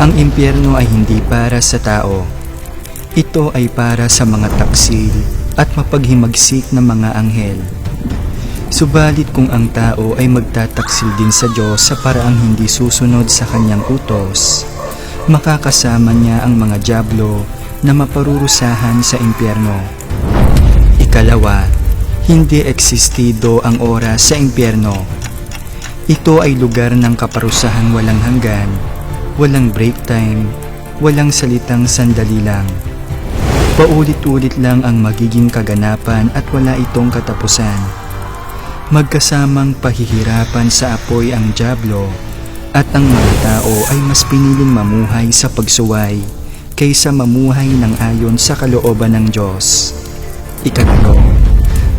Ang impyerno ay hindi para sa tao. Ito ay para sa mga taksil at mapaghimagsik na mga anghel. Subalit kung ang tao ay magtataksil din sa Diyos sa paraang hindi susunod sa kanyang utos, makakasama niya ang mga dyablo na maparurusahan sa impyerno. Ikalawa, hindi existido ang oras sa impyerno. Ito ay lugar ng kaparusahan walang hanggan, walang break time, walang salitang sandali lang. Paulit-ulit lang ang magiging kaganapan at wala itong katapusan. Magkasamang pahihirapan sa apoy ang dyablo at ang mga tao ay mas piniling mamuhay sa pagsuway kaysa mamuhay ng ayon sa kalooban ng Diyos. Ikatlo,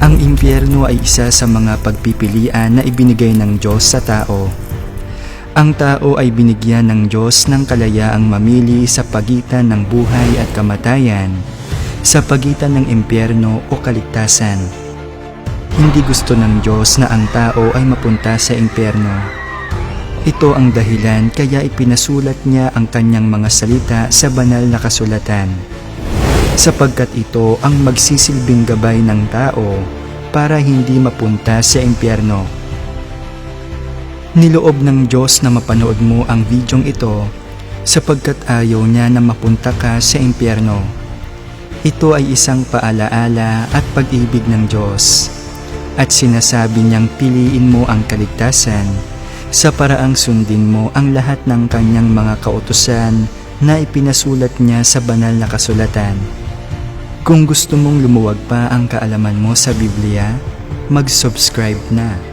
ang impyerno ay isa sa mga pagpipilian na ibinigay ng Diyos sa tao. Ang tao ay binigyan ng Diyos ng kalayaang mamili sa pagitan ng buhay at kamatayan, sa pagitan ng impyerno o kaligtasan. Hindi gusto ng Diyos na ang tao ay mapunta sa impyerno. Ito ang dahilan kaya ipinasulat niya ang kanyang mga salita sa banal na kasulatan, sapagkat ito ang magsisilbing gabay ng tao para hindi mapunta sa impyerno. Niloob ng Diyos na mapanood mo ang videong ito sapagkat ayaw niya na mapunta ka sa impyerno. Ito ay isang paalaala at pag-ibig ng Diyos. At sinasabi niyang piliin mo ang kaligtasan sa paraang sundin mo ang lahat ng kanyang mga kautusan na ipinasulat niya sa banal na kasulatan. Kung gusto mong lumuwag pa ang kaalaman mo sa Biblia, mag-subscribe na.